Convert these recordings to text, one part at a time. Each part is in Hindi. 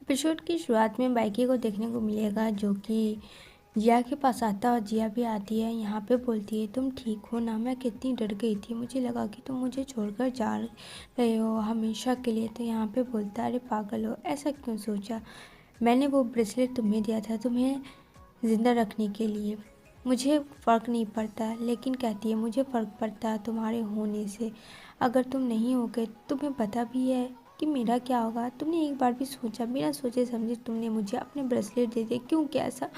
एपिसोड की शुरुआत में बाइकी को देखने को मिलेगा जो कि जिया के पास आता है और जिया भी आती है। यहाँ पे बोलती है तुम ठीक हो ना, मैं कितनी डर गई थी, मुझे लगा कि तुम मुझे छोड़कर जा रहे हो हमेशा के लिए। तो यहाँ पे बोलता है अरे पागल हो, ऐसा क्यों सोचा, मैंने वो ब्रेसलेट तुम्हें दिया था तुम्हें ज़िंदा रखने के लिए, मुझे फ़र्क नहीं पड़ता। लेकिन कहती है मुझे फ़र्क पड़ता है तुम्हारे होने से, अगर तुम नहीं होगे तुम्हें पता भी है कि मेरा क्या होगा। तुमने एक बार भी सोचा, बिना सोचे समझे तुमने मुझे अपने ब्रेसलेट दे दिए, क्यों कैसा।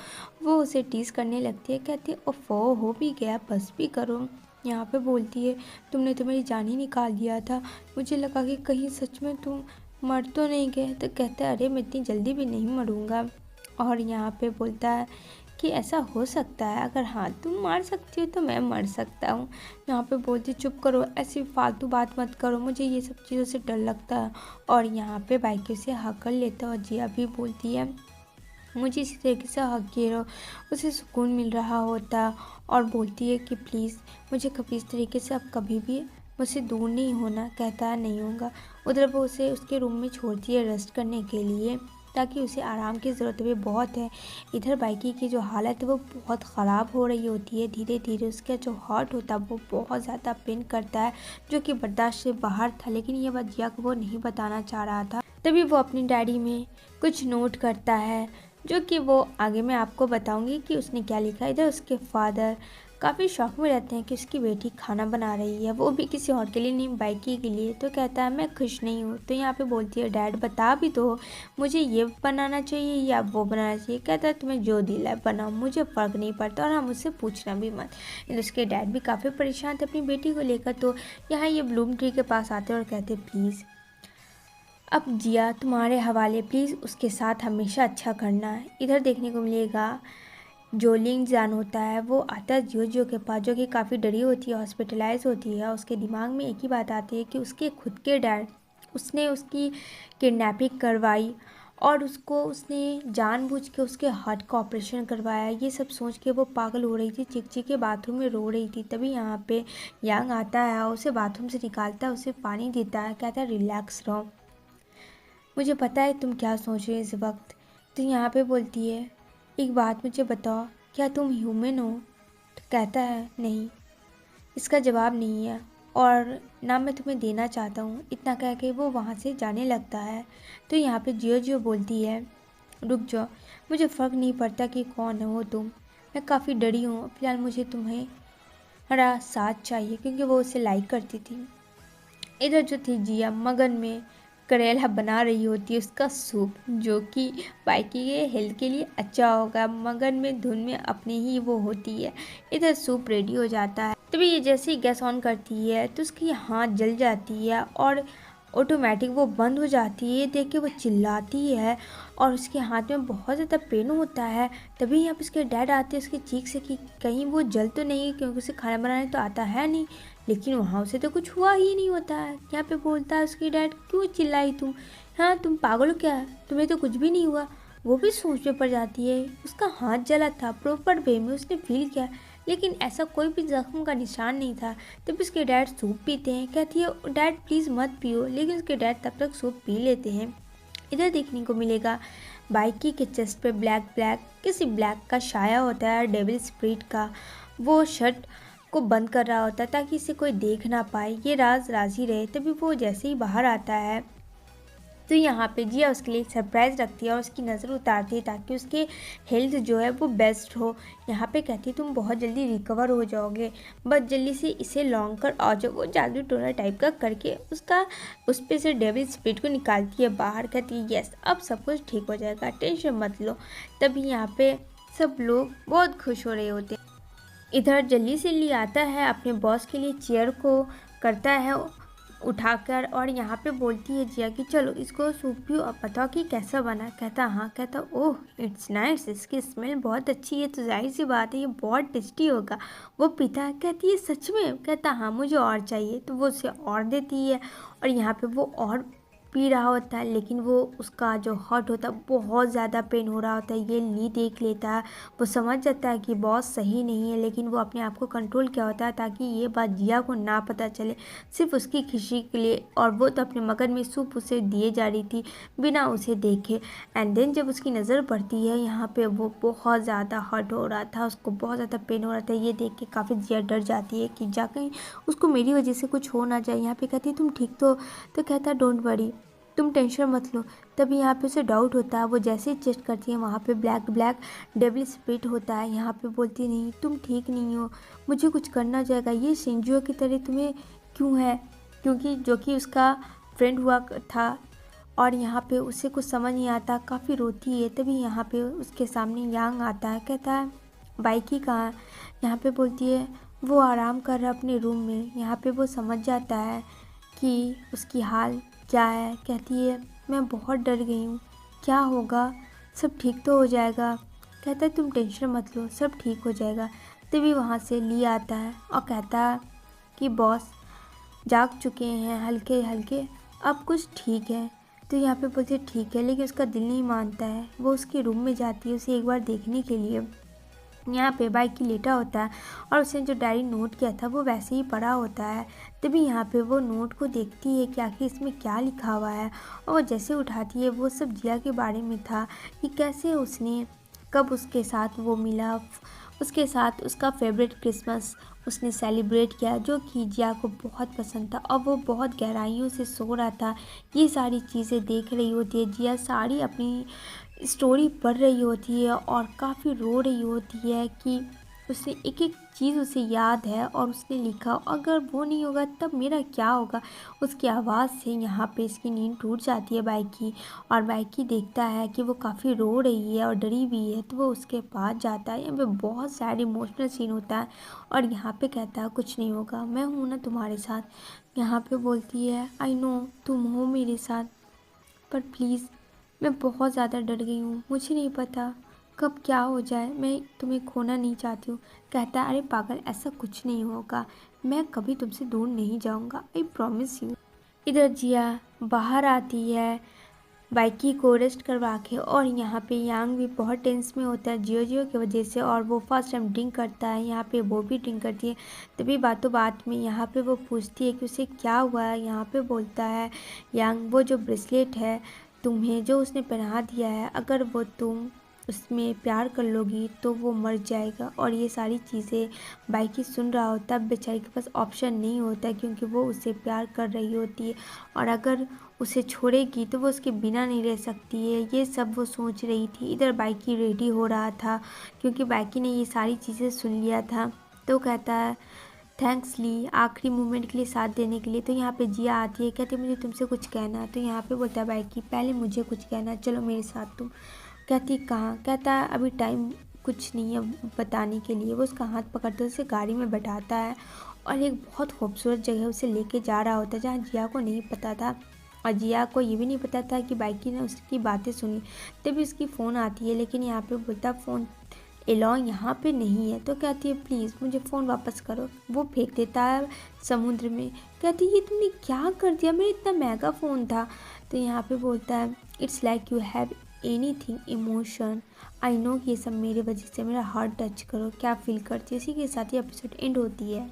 वो उसे टीज़ करने लगती है, कहती है ओफो हो भी गया, बस भी करो। यहाँ पे बोलती है तुमने तो मेरी जान ही निकाल दिया था, मुझे लगा कि कहीं सच में तुम मर तो नहीं गए। तो कहता है अरे मैं इतनी जल्दी भी नहीं मरूंगा। और यहाँ पे बोलता है कि ऐसा हो सकता है, अगर हाँ तुम मार सकती हो तो मैं मर सकता हूँ। यहाँ पे बोलती चुप करो, ऐसी फालतू बात मत करो, मुझे ये सब चीज़ों से डर लगता है। और यहाँ पे बाइक से हक कर लेता है और जिया भी बोलती है मुझे इसी तरीके से हक किए रहो, उसे सुकून मिल रहा होता। और बोलती है कि प्लीज़ मुझे कभी इस तरीके से अब कभी भी मुझसे दूर नहीं होना। कहता है नहीं होगा। उधर वो उसे उसके रूम में छोड़ती है रेस्ट करने के लिए, ताकि उसे आराम की ज़रूरत भी बहुत है। इधर बाइकी की जो हालत है वो बहुत ख़राब हो रही होती है, धीरे धीरे उसका जो हार्ट होता है वो बहुत ज़्यादा पेन करता है, जो कि बर्दाश्त से बाहर था। लेकिन ये बात जिया को वो नहीं बताना चाह रहा था। तभी वो अपनी डायरी में कुछ नोट करता है, जो कि वो आगे मैं आपको बताऊंगी कि उसने क्या लिखा। इधर उसके फादर काफ़ी शौक में रहते हैं कि उसकी बेटी खाना बना रही है, वो भी किसी और के लिए नहीं, बाइकी के लिए। तो कहता है मैं खुश नहीं हूँ। तो यहाँ पे बोलती है डैड बता भी दो, मुझे ये बनाना चाहिए या वो बनाना चाहिए। कहता है तुम्हें जो दिला है बनाओ, मुझे फ़र्क नहीं पड़ता और हाँ मुझसे पूछना भी मत। इधर उसके डैड भी काफ़ी परेशान थे अपनी बेटी को लेकर। तो यहाँ ये ब्लूम ट्री के पास आते और कहते प्लीज़ अब जिया तुम्हारे हवाले, प्लीज़ उसके साथ हमेशा अच्छा करना है। इधर देखने को मिलेगा जो लिंग जान होता है वो आता है जियो जियो के पास, जो कि काफ़ी डरी होती है, हॉस्पिटलाइज होती है। उसके दिमाग में एक ही बात आती है कि उसके खुद के डैड, उसने उसकी किडनैपिंग करवाई और उसने जानबूझ के उसके हार्ट का ऑपरेशन करवाया। ये सब सोच के वो पागल हो रही थी, चिक चिक के बाथरूम में रो रही थी। तभी यहाँ पे यांग आता है, उसे बाथरूम से निकालता है, उसे पानी देता है, कहता है रिलैक्स रहो, मुझे पता है तुम क्या सोच रहे हो इस वक्त। तो यहाँ पे बोलती है एक बात मुझे बताओ, क्या तुम ह्यूमन हो। तो कहता है नहीं, इसका जवाब नहीं है और ना मैं तुम्हें देना चाहता हूँ। इतना कह के वो वहाँ से जाने लगता है। तो यहाँ पे जियो जियो बोलती है रुक जाओ, मुझे फ़र्क नहीं पड़ता कि कौन हो तुम, मैं काफ़ी डरी हूँ, फिलहाल मुझे तुम्हारा साथ चाहिए, क्योंकि वो उसे लाइक करती थी। इधर जो थी जिया मगन में करेला बना रही होती है, उसका सूप, जो कि बाइकी के हेल्थ के लिए अच्छा होगा। मगन में धुन में अपने ही वो होती है। इधर सूप रेडी हो जाता है। तभी ये जैसे ही गैस ऑन करती है तो उसकी हाथ जल जाती है और ऑटोमेटिक वो बंद हो जाती है। देख के वो चिल्लाती है और उसके हाथ में बहुत ज़्यादा पेन होता है। तभी यहाँ पे उसके डैड आते हैं उसकी चीख से कि कहीं वो जल तो नहीं, क्योंकि उसे खाना बनाने तो आता है नहीं। लेकिन वहाँ उसे तो कुछ हुआ ही नहीं होता है। यहाँ पे बोलता है उसकी डैड क्यों चिल्लाई तुम, हाँ तुम पागल हो क्या, तुम्हें तो कुछ भी नहीं हुआ। वो भी सोच में पड़ जाती है, उसका हाथ जला था प्रॉपर वे में उसने फील किया, लेकिन ऐसा कोई भी जख्म का निशान नहीं था। तब उसके डैड सूप पीते हैं। कहती है डैड प्लीज़ मत पियो, लेकिन उसके डैड तब तक सूप पी लेते हैं। इधर देखने को मिलेगा बाइकी के चेस्ट पे ब्लैक किसी ब्लैक का साया होता है, डेविल स्पिरिट का। वो शर्ट को बंद कर रहा होता है ताकि इसे कोई देख ना पाए, ये राज राज ही रहे। तभी वो जैसे ही बाहर आता है तो यहाँ पे जिया उसके लिए सरप्राइज़ रखती है और उसकी नज़र उतारती है ताकि उसके हेल्थ जो है वो बेस्ट हो। यहाँ पे कहती है तुम बहुत जल्दी रिकवर हो जाओगे, बस जल्दी से इसे लॉन्ग कर आ जाओ। वो जादू टोना टाइप का करके उस पे से डेविल स्पिरिट को निकालती है बाहर। कहती है यस अब सब कुछ ठीक हो जाएगा, टेंशन मत लो। तभी यहाँ पे सब लोग बहुत खुश हो रहे होते हैं। इधर जल्दी से ली आता है अपने बॉस के लिए चेयर को करता है उठाकर और यहाँ पे बोलती है जिया कि चलो इसको सूप पियो अब बताओ कि कैसा बना। कहता हाँ, कहता ओह इट्स नाइस, इसकी स्मेल बहुत अच्छी है, तो जाहिर सी बात है ये बहुत टेस्टी होगा। वो पीता है। कहती है सच में। कहता हाँ मुझे और चाहिए। तो वो उसे और देती है और यहाँ पे वो और पी रहा होता है, लेकिन वो उसका जो हार्ट होता है बहुत ज़्यादा पेन हो रहा होता है। ये ली देख लेता है, वो समझ जाता है कि बॉस सही नहीं है, लेकिन वो अपने आप को कंट्रोल किया होता है ताकि ये बात जिया को ना पता चले, सिर्फ उसकी खुशी के लिए। और वो तो अपने मगन में सूप उसे दिए जा रही थी बिना उसे देखे। एंड देन जब उसकी नज़र पड़ती है यहाँ पे, वो बहुत ज़्यादा हर्ट हो रहा था, उसको बहुत ज़्यादा पेन हो रहा था। ये देख के काफ़ी जिया डर जाती है कि जा कहीं उसको मेरी वजह से कुछ हो ना जाए। यहाँ पे कहती है तुम ठीक तो कहता है डोंट वरी, तुम टेंशन मत लो। तभी यहाँ पे उसे डाउट होता है, वो जैसे ही चेस्ट करती है वहाँ पे ब्लैक ब्लैक डेविल स्पिरिट होता है। यहाँ पे बोलती नहीं, तुम ठीक नहीं हो, मुझे कुछ करना जाएगा। ये शिंजुओ की तरह तुम्हें क्यों है, क्योंकि जो कि उसका फ्रेंड हुआ था। और यहाँ पे उसे कुछ समझ नहीं आता, काफ़ी रोती है। तभी यहाँ पे उसके सामने यांग आता है, कहता है बाइकी कहाँ है। यहाँ पे बोलती है वो आराम कर रहा है अपने रूम में। यहाँ पे वो समझ जाता है कि उसकी हाल क्या है। कहती है मैं बहुत डर गई हूँ, क्या होगा, सब ठीक तो हो जाएगा। कहता है तुम टेंशन मत लो, सब ठीक हो जाएगा। तभी वहाँ से ली आता है और कहता है कि बॉस जाग चुके हैं हल्के हल्के, अब कुछ ठीक है। तो यहाँ पे बोलते ठीक है, लेकिन उसका दिल नहीं मानता है। वो उसके रूम में जाती है उसे एक बार देखने के लिए। यहाँ पे बाइकी लेटा होता है और उसने जो डायरी नोट किया था वो वैसे ही पड़ा होता है। तभी यहाँ पे वो नोट को देखती है कि आखिर इसमें क्या लिखा हुआ है। और वो जैसे उठाती है, वो सब जिया के बारे में था कि कैसे उसने कब उसके साथ वो मिला, उसके साथ उसका फेवरेट क्रिसमस उसने सेलिब्रेट किया, जो कि जिया को बहुत पसंद था। और वो बहुत गहराइयों से सो रहा था, ये सारी चीज़ें देख रही होती है। जिया सारी अपनी स्टोरी पढ़ रही होती है और काफ़ी रो रही होती है कि उसे एक एक चीज़ उसे याद है। और उसने लिखा अगर वो नहीं होगा तब मेरा क्या होगा। उसकी आवाज़ से यहाँ पे इसकी नींद टूट जाती है बाइकी। और बाइकी देखता है कि वो काफ़ी रो रही है और डरी भी है, तो वो उसके पास जाता है। यहाँ पे बहुत सैड इमोशनल सीन होता है और यहाँ पे कहता है कुछ नहीं होगा, मैं हूँ ना तुम्हारे साथ। यहाँ पे बोलती है आई नो तुम हो मेरे साथ, पर प्लीज़ मैं बहुत ज़्यादा डर गई हूँ, मुझे नहीं पता कब क्या हो जाए, मैं तुम्हें खोना नहीं चाहती हूँ। कहता है अरे पागल, ऐसा कुछ नहीं होगा, मैं कभी तुमसे दूर नहीं जाऊँगा, आई प्रॉमिस यू। इधर जिया बाहर आती है बाइकी को रेस्ट करवा के। और यहाँ पे यांग भी बहुत टेंस में होता है जियो जियो की वजह से, और वो फर्स्ट टाइम ड्रिंक करता है। यहाँ पे वो भी ड्रिंक करती है। तभी बातों बात में यहाँ पे वो पूछती है कि उसे क्या हुआ है। यहाँ पे बोलता है यांग वो जो ब्रेसलेट है तुम्हें जो उसने पहना दिया है, अगर वो तुम उसमें प्यार कर लोगी तो वो मर जाएगा। और ये सारी चीज़ें बाइकी सुन रहा होता है। बेचारी के पास ऑप्शन नहीं होता क्योंकि वो उससे प्यार कर रही होती है, और अगर उसे छोड़ेगी तो वो उसके बिना नहीं रह सकती है। ये सब वो सोच रही थी। इधर बाइकी रेडी हो रहा था क्योंकि बाइकी ने ये सारी चीज़ें सुन लिया था। तो कहता है थैंक्स ली आखिरी मोमेंट के लिए साथ देने के लिए। तो यहाँ पे जिया आती है, कहती है मुझे तुमसे कुछ कहना है। तो यहाँ पे बोलता है बाइकी पहले मुझे कुछ कहना है, चलो मेरे साथ तुम। कहती कहाँ। कहता है अभी टाइम कुछ नहीं है बताने के लिए। वो उसका हाथ पकड़ते उसे गाड़ी में बैठाता है और एक बहुत खूबसूरत जगह उसे लेके जा रहा होता है जहाँ जिया को नहीं पता था। और जिया को ये भी नहीं पता था कि बाइकी ने उसकी बातें सुनी। तभी उसकी फ़ोन आती है, लेकिन यहाँ पे बोलता फ़ोन एलॉन्ग यहाँ पे नहीं है। तो कहती है प्लीज़ मुझे फ़ोन वापस करो। वो फेंक देता है समुद्र में। कहती है ये तुमने क्या कर दिया, मेरा इतना महंगा फ़ोन था। तो यहाँ पे बोलता है it's like you have anything emotion, I know कि ये सब मेरे वजह से मेरा हार्ट टच करो, क्या फील करती है। इसी के साथ ही एपिसोड एंड होती है।